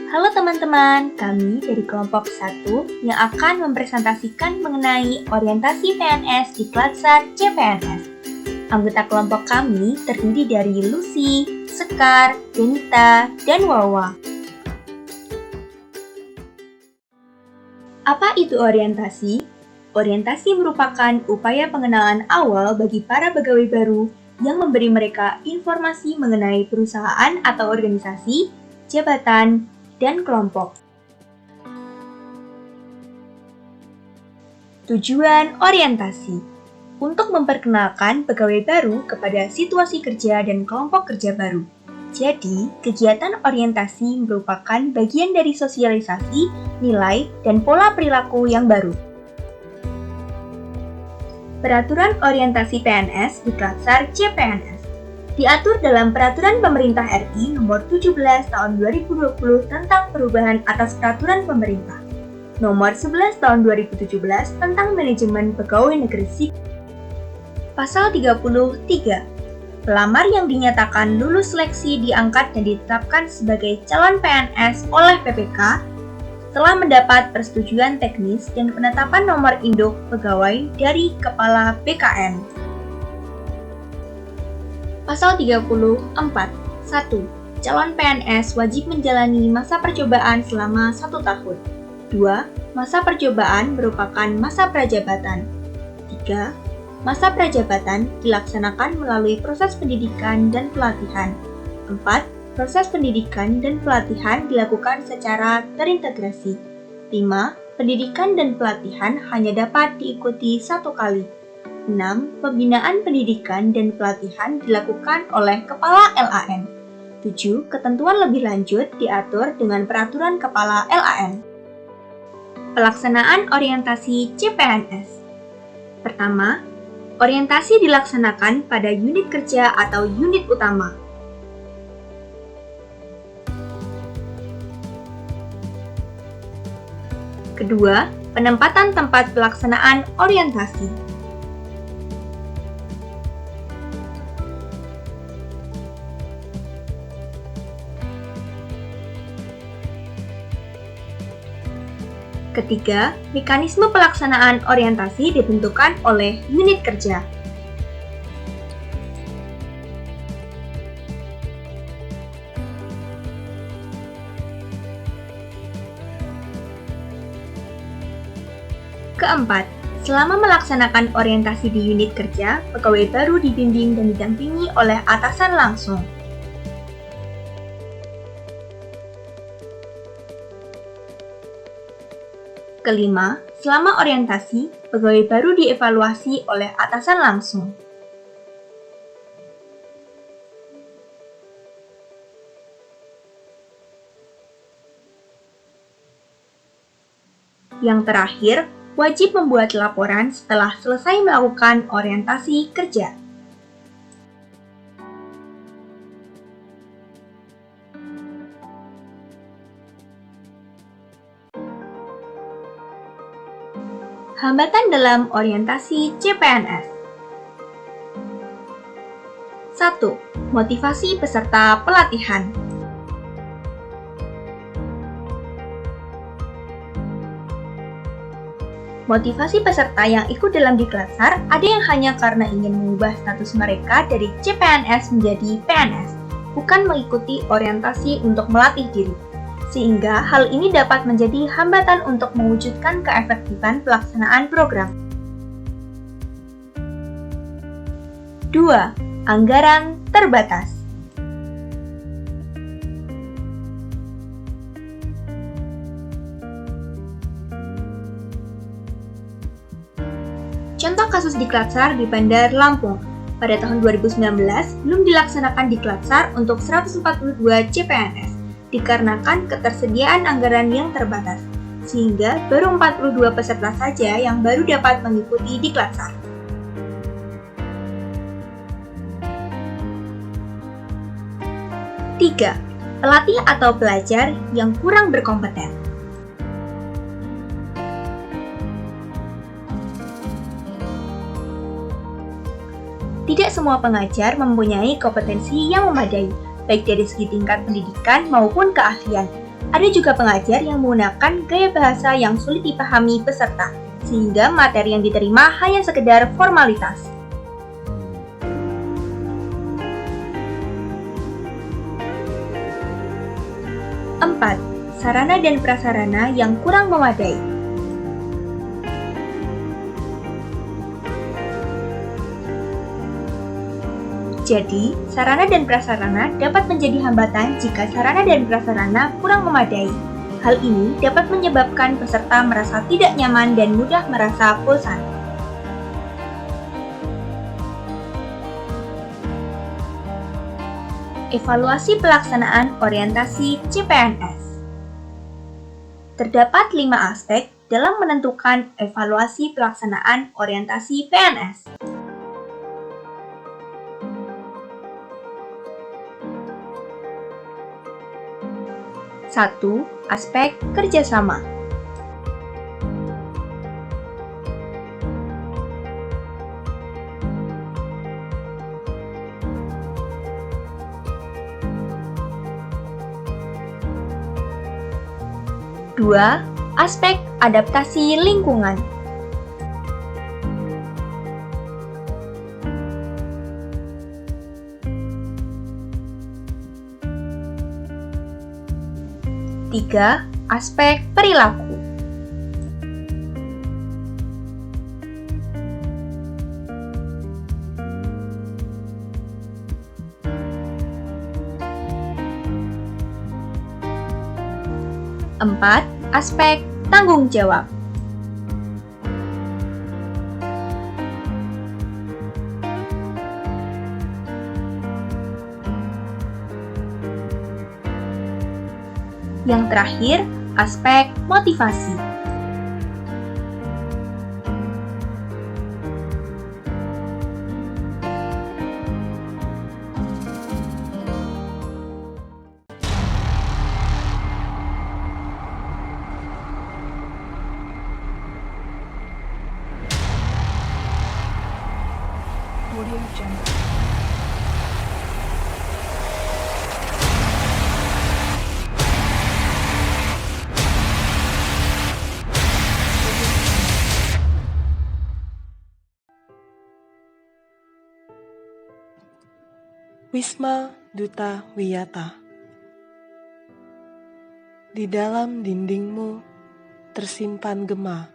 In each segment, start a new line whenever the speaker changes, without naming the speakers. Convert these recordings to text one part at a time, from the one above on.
Halo teman-teman, kami dari kelompok 1 yang akan mempresentasikan mengenai orientasi PNS di Klatsar CPNS. Anggota kelompok kami terdiri dari Lucy, Sekar, Denita, dan Wawa. Apa itu orientasi? Orientasi merupakan upaya pengenalan awal bagi para pegawai baru yang memberi mereka informasi mengenai perusahaan atau organisasi, jabatan, dan kelompok. Tujuan orientasi untuk memperkenalkan pegawai baru kepada situasi kerja dan kelompok kerja baru. Jadi, kegiatan orientasi merupakan bagian dari sosialisasi, nilai, dan pola perilaku yang baru. Peraturan orientasi PNS di Klatsar CPNS diatur dalam Peraturan Pemerintah RI Nomor 17 Tahun 2020 tentang perubahan atas Peraturan Pemerintah Nomor 11 Tahun 2017 tentang Manajemen Pegawai Negeri Sipil. Pasal 33. Pelamar yang dinyatakan lulus seleksi diangkat dan ditetapkan sebagai calon PNS oleh PPK telah mendapat persetujuan teknis dan penetapan nomor induk pegawai dari Kepala BKN. Pasal 34. 1. Calon PNS wajib menjalani masa percobaan selama 1 tahun. 2. Masa percobaan merupakan masa prajabatan. 3. Masa prajabatan dilaksanakan melalui proses pendidikan dan pelatihan. 4. Proses pendidikan dan pelatihan dilakukan secara terintegrasi. 5. Pendidikan dan pelatihan hanya dapat diikuti 1 kali. 6. Pembinaan pendidikan dan pelatihan dilakukan oleh Kepala LAN. 7. Ketentuan lebih lanjut diatur dengan Peraturan Kepala LAN. Pelaksanaan orientasi CPNS. Pertama, orientasi dilaksanakan pada unit kerja atau unit utama. Kedua, penempatan tempat pelaksanaan orientasi. Ketiga, mekanisme pelaksanaan orientasi ditentukan oleh unit kerja. Keempat, selama melaksanakan orientasi di unit kerja, pegawai baru dibimbing dan didampingi oleh atasan langsung. Kelima, selama orientasi, pegawai baru dievaluasi oleh atasan langsung. Yang terakhir, wajib membuat laporan setelah selesai melakukan orientasi kerja. Hambatan dalam orientasi CPNS. 1. Motivasi peserta pelatihan. Motivasi peserta yang ikut dalam Diklatsar ada yang hanya karena ingin mengubah status mereka dari CPNS menjadi PNS, bukan mengikuti orientasi untuk melatih diri. Sehingga hal ini dapat menjadi hambatan untuk mewujudkan keefektifan pelaksanaan program. 2. Anggaran terbatas. Contoh kasus Diklatsar di Bandar Lampung. Pada tahun 2019, belum dilaksanakan Diklatsar untuk 142 CPNS, dikarenakan ketersediaan anggaran yang terbatas, sehingga baru 42 peserta saja yang baru dapat mengikuti Diklatsar. 3. Pelatih atau pelajar yang kurang berkompeten. Tidak semua pengajar mempunyai kompetensi yang memadai, baik dari segi tingkat pendidikan maupun keahlian. Ada juga pengajar yang menggunakan gaya bahasa yang sulit dipahami peserta, sehingga materi yang diterima hanya sekedar formalitas. Empat, sarana dan prasarana yang kurang memadai. Jadi, sarana dan prasarana dapat menjadi hambatan jika sarana dan prasarana kurang memadai. Hal ini dapat menyebabkan peserta merasa tidak nyaman dan mudah merasa bosan. Evaluasi pelaksanaan orientasi CPNS. Terdapat 5 aspek dalam menentukan evaluasi pelaksanaan orientasi PNS. 1. Aspek kerjasama. Dua, aspek adaptasi lingkungan. Tiga, aspek perilaku. Empat, aspek tanggung jawab. Yang terakhir, aspek motivasi. Audio Jungle.
Wisma Duta Wiyata. Di dalam dindingmu tersimpan gema.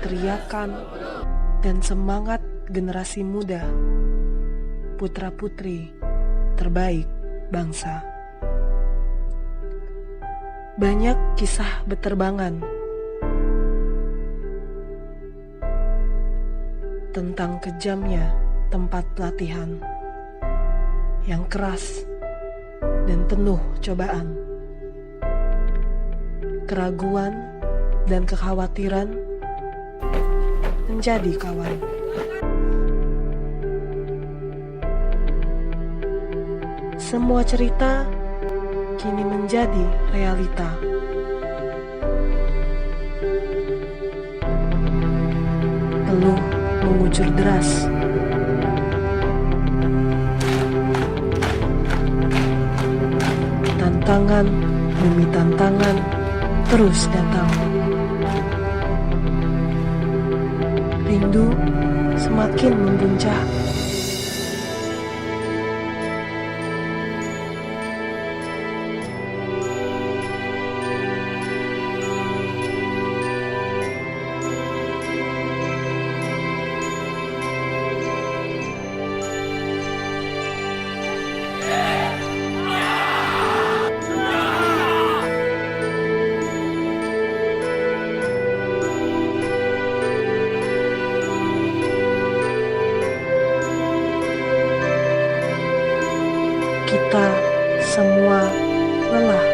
Teriakan dan semangat generasi muda, putra-putri terbaik bangsa. Banyak kisah beterbangan tentang kejamnya tempat pelatihan yang keras dan penuh cobaan. Keraguan dan kekhawatiran menjadi kawan. Semua cerita kini menjadi realita. Peluh mengucur deras. Tantangan demi tantangan terus datang. Rindu semakin membuncah. Kita semua lelah.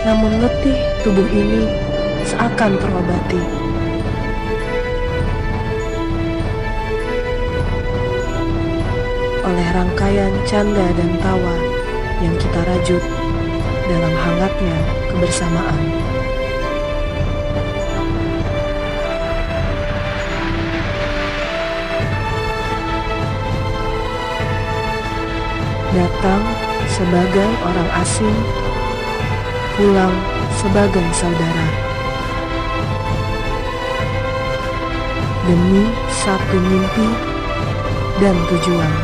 Namun letih tubuh ini seakan terobati. oleh rangkaian canda dan tawa yang kita rajut dalam hangatnya kebersamaan. Datang sebagai orang asing, pulang sebagai saudara. Demi satu mimpi dan tujuan,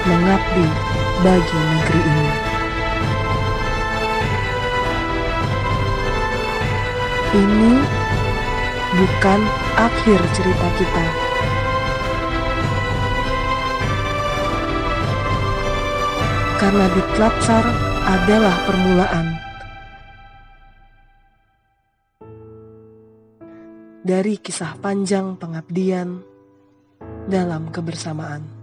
mengabdi bagi negeri ini. Ini bukan akhir cerita kita. Karena di Tlatsar adalah permulaan dari kisah panjang pengabdian dalam kebersamaan.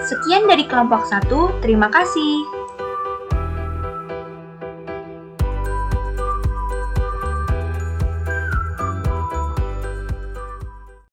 Sekian dari kelompok 1, terima kasih.